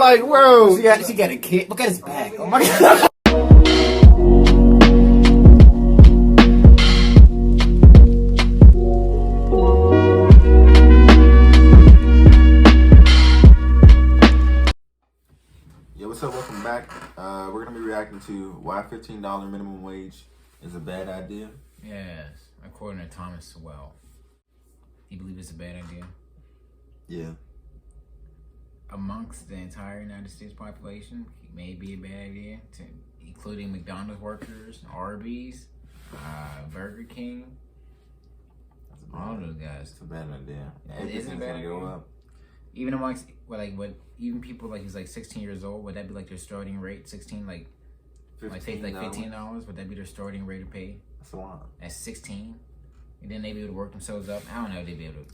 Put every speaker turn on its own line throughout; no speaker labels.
like, bro.
She got a kid. Look at his back. Oh my god.
Yo, what's up? Welcome back. We're gonna be reacting to why $15 minimum wage is a bad idea.
Yes, according to Thomas Sewell. Do you believe it's a bad idea?
Yeah.
Amongst the entire United States population, it may be a bad idea, including McDonald's workers, Arby's, Burger King, all those guys.
It's a bad idea.
It's a bad idea. Go up. Even amongst even people like he's like 16 years old, would that be like their starting rate? 16, like $15? Would that be their starting rate of pay?
That's a lot.
At 16, and then they'd be able to work themselves up. I don't know if they'd be able to.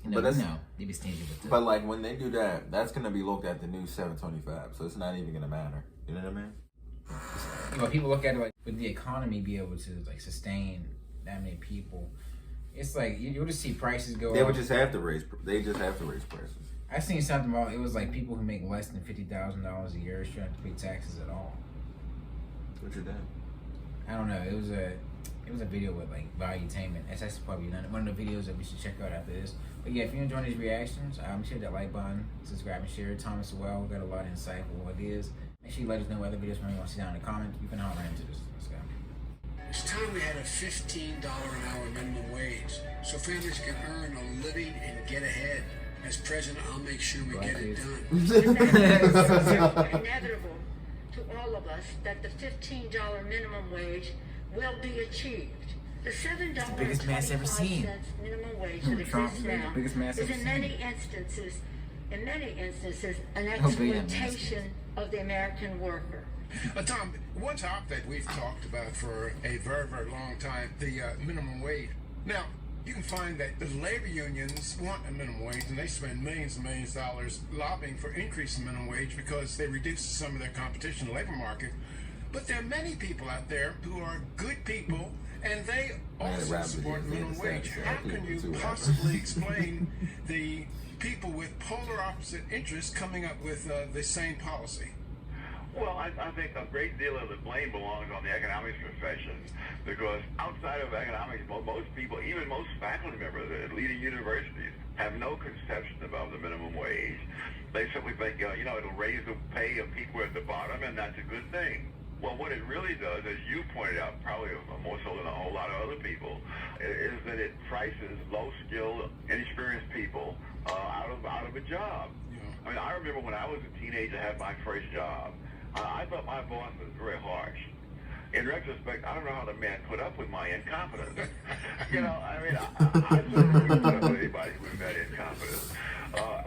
They'd be stingy with it.
But like when they do that, that's gonna be looked at the new 725, so it's not even gonna matter. You know what I mean?
But people look at it like, would the economy be able to like sustain that many people? It's like you'll just see prices go up.
They just have to raise prices.
I seen something about it was like people who make less than $50,000 a year shouldn't have to pay taxes at all.
What you doing?
I don't know. It was a video with like Valuetainment. That's actually probably one of the videos that we should check out after this. But yeah, if you're enjoying these reactions, hit that like button, subscribe and share. Thomas Sewell got a lot of insightful ideas. Make sure you let us know what other videos you want to see down in the comments. You can holler into this. Let's go.
It's time we had a $15 an hour minimum wage so families can earn a living and get ahead. As president, I'll make sure we get it done.
It's inevitable to all of us that the $15 minimum wage will be achieved. The $7.25 minimum wage that exists now is in many instances, an exploitation of the American worker.
Tom, one topic that we've talked about for a very, very long time, the minimum wage. Now, you can find that the labor unions want a minimum wage, and they spend millions and millions of dollars lobbying for increasing minimum wage because they reduce some of their competition in the labor market. But there are many people out there who are good people, and they also support minimum wage. How can you possibly explain the people with polar opposite interests coming up with the same policy?
Well, I think a great deal of the blame belongs on the economics profession, because outside of economics, most people, even most faculty members at leading universities, have no conception about the minimum wage. They simply think, it'll raise the pay of people at the bottom, and that's a good thing. Well, what it really does, as you pointed out, probably more so than a whole lot of other people, is that it prices low-skilled, inexperienced people out of a job. Yeah. I mean, I remember when I was a teenager, I had my first job. I thought my boss was very harsh. In retrospect, I don't know how the man put up with my incompetence. I certainly wouldn't put up with anybody who was that incompetent.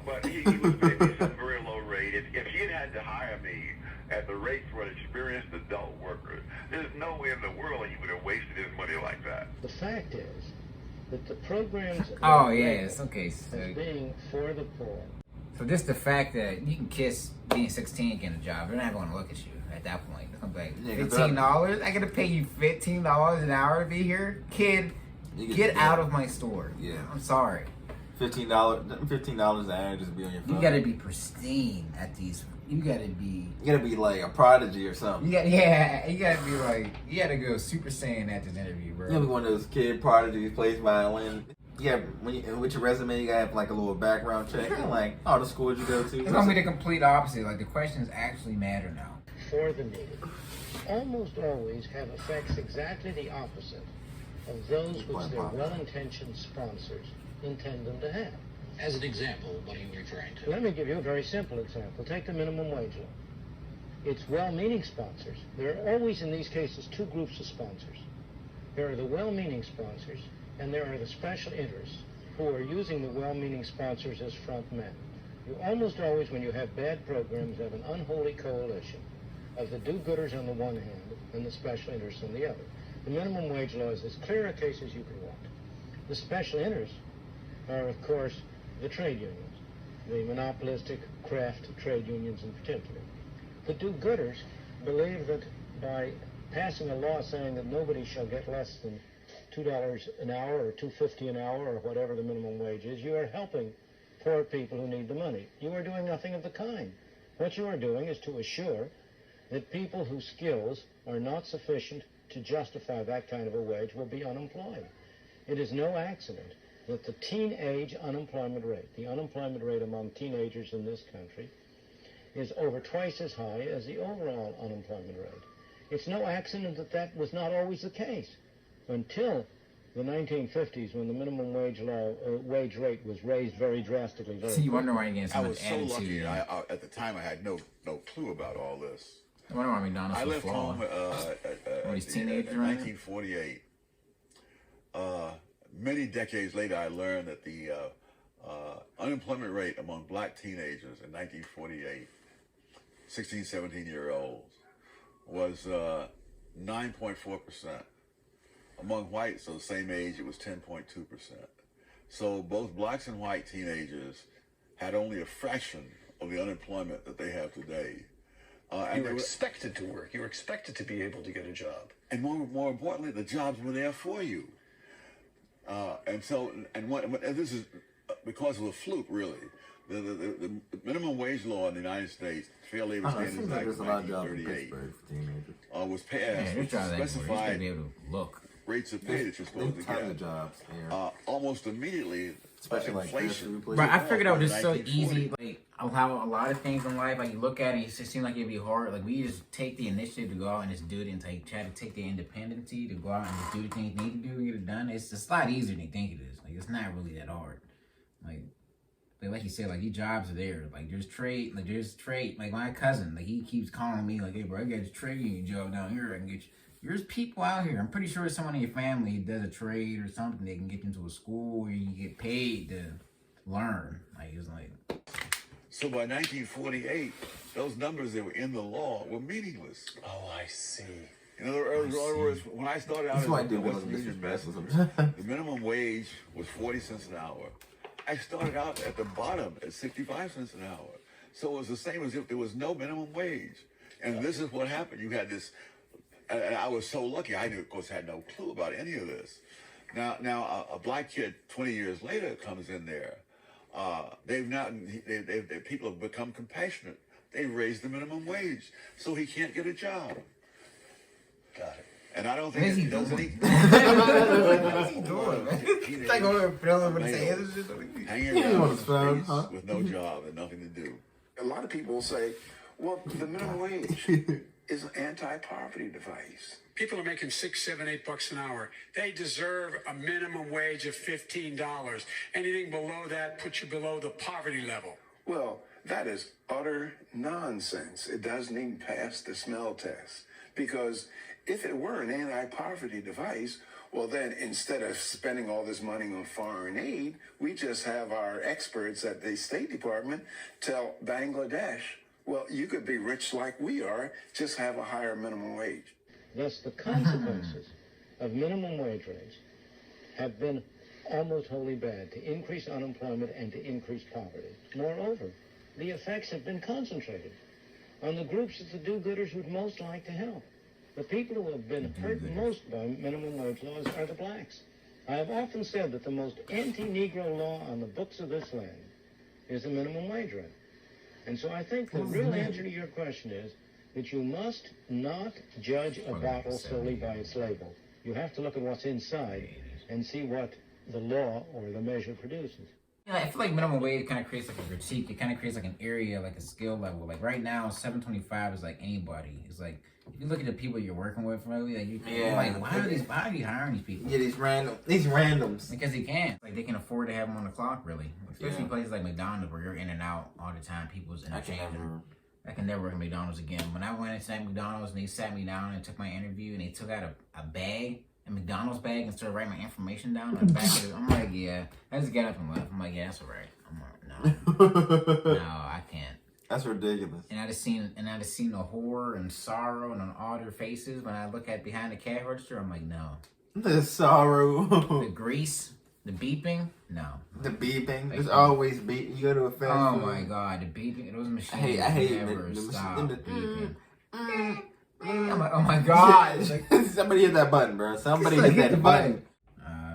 But he was paying me some very low rate. If he had to hire me at the rate for an experienced adult worker, there's no way in the world he would have wasted his money like that.
The fact is that the programs
as
being for the poor.
So just the fact that you can kiss being 16 getting a job, they're not going to look at you at that point. I'm like, $15? I got to pay you $15 an hour to be here? Kid, get out of my store.
Yeah.
I'm sorry.
$15 an hour just be on your phone.
You got to be pristine at these. You got to be
like a prodigy or something.
You got to be like, you got to go Super Saiyan at this interview, bro.
You gotta be one of those kid prodigies, plays violin. Yeah, with your resume, you gotta have like a little background check. Like, the school you go to.
It's gonna be the complete opposite. Like, the questions actually matter now.
For the need, almost always have effects exactly the opposite of those which their well-intentioned sponsors intend them to have.
As an example, what are you referring to?
Let me give you a very simple example. Take the minimum wage law. It's well-meaning sponsors. There are always, in these cases, two groups of sponsors. There are the well-meaning sponsors, and there are the special interests who are using the well-meaning sponsors as front men. You almost always, when you have bad programs, have an unholy coalition of the do-gooders on the one hand and the special interests on the other. The minimum wage law is as clear a case as you can want. The special interests are, of course, the trade unions, the monopolistic craft trade unions in particular. The do-gooders believe that by passing a law saying that nobody shall get less than $2 an hour or $2.50 an hour or whatever the minimum wage is, you are helping poor people who need the money. You are doing nothing of the kind. What you are doing is to assure that people whose skills are not sufficient to justify that kind of a wage will be unemployed. It is no accident that the teenage unemployment rate, the unemployment rate among teenagers in this country, is over twice as high as the overall unemployment rate. It's no accident that that was not always the case. Until the 1950s, when the minimum wage rate was raised very drastically.
So you wonder why you're getting so
I
much
was so
attitude.
lucky. At the time, I had no clue about all this.
I wonder why McDonald's
I
was
left
flawed.
home
these
in
teenagers around?
1948. Many decades later, I learned that the unemployment rate among black teenagers in 1948, 16, 17-year-olds, was 9.4%. Among whites of the same age, it was 10.2%. So both blacks and white teenagers had only a fraction of the unemployment that they have today.
You were expected to work. You were expected to be able to get a job.
And more importantly, the jobs were there for you. And this is because of the fluke, really. The minimum wage law in the United States, Fair Labor Standards Act of 1938, was passed, specified
be able to look.
rates of pay that you're supposed to get.
Jobs,
almost immediately,
especially like
inflation.
But I figured out it's so easy. Like how a lot of things in life, like you look at it, it just seems like it'd be hard. Like we just take the initiative to go out and just do it, and try to take the independency to go out and just do the things you need to do and get it done. It's just a lot easier than you think it is. Like it's not really that hard. Like you said, like these jobs are there. Like there's trade. Like my cousin, like he keeps calling me, like, hey bro, I got this trading job down here. I can get you. There's people out here. I'm pretty sure someone in your family does a trade or something. They can get you into a school where you get paid to learn. Like it's like.
So by 1948, those numbers that were in the law were meaningless.
Oh, I see.
In other words, when I started out
That's why I
in
did
West
one of
Virginia,
these
the minimum wage was 40 cents an hour. I started out at the bottom at 65 cents an hour. So it was the same as if there was no minimum wage. And this is what happened. You had this, and I was so lucky. I, of course, had no clue about any of this. Now a black kid 20 years later comes in there. People have become compassionate. They raised the minimum wage, so he can't get a job.
Got it.
And I don't think he does any.
What's he doing, man? He's like over there filling with his hands and shit.
Hanging around on his phone, with no job and nothing to do.
A lot of people say, well, the minimum wage is an anti-poverty device.
People are making $6, $7, $8 an hour. They deserve a minimum wage of $15. Anything below that puts you below the poverty level.
Well, that is utter nonsense. It doesn't even pass the smell test. Because if it were an anti-poverty device, well then instead of spending all this money on foreign aid, we just have our experts at the State Department tell Bangladesh, well, you could be rich like we are, just have a higher minimum wage.
Thus, the consequences of minimum wage rates have been almost wholly bad, to increase unemployment and to increase poverty. Moreover, the effects have been concentrated on the groups that the do-gooders would most like to help. The people who have been hurt most by minimum wage laws are the blacks. I have often said that the most anti-Negro law on the books of this land is the minimum wage rate. And so I think the real answer to your question is that you must not judge a bottle solely by its label. You have to look at what's inside and see what the law or the measure produces.
Yeah, I feel like minimum wage kind of creates like a critique. It kind of creates like an area, like a skill level. Like right now, $7.25 is like anybody. It's like if you look at the people you're working with, really, like you're like, why are you hiring these people?
Yeah, these randoms.
Because they can. Like they can afford to have them on the clock, really. Especially places like McDonald's where you're in and out all the time. People's interchanging. I can never work at McDonald's again. When I went inside McDonald's and they sat me down and took my interview and they took out a bag, a McDonald's bag, and started writing my information down on the back of it, I'm like, yeah. I just got up and left. I'm like, yeah, that's all right. I'm like, no, I can't.
That's ridiculous.
And I just seen the horror and sorrow and on all their faces when I look at behind the cash register. I'm like, no.
The sorrow.
The grease. The beeping? No.
The beeping? There's always beeping. You go to a fast food.
Oh my god, the beeping. Those machines
I hate
never stop beeping.
I'm
like, oh my god.
Somebody hit that button, bro. Somebody hit that button.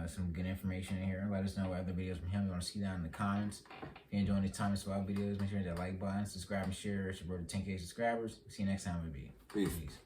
some good information in here. Let us know what other videos from him you want to see down in the comments. If you're enjoying these Thomas Swell videos, make sure to hit that like button, subscribe and share. It's your road to 10K subscribers. See you next time, baby.
Peace.
Peace.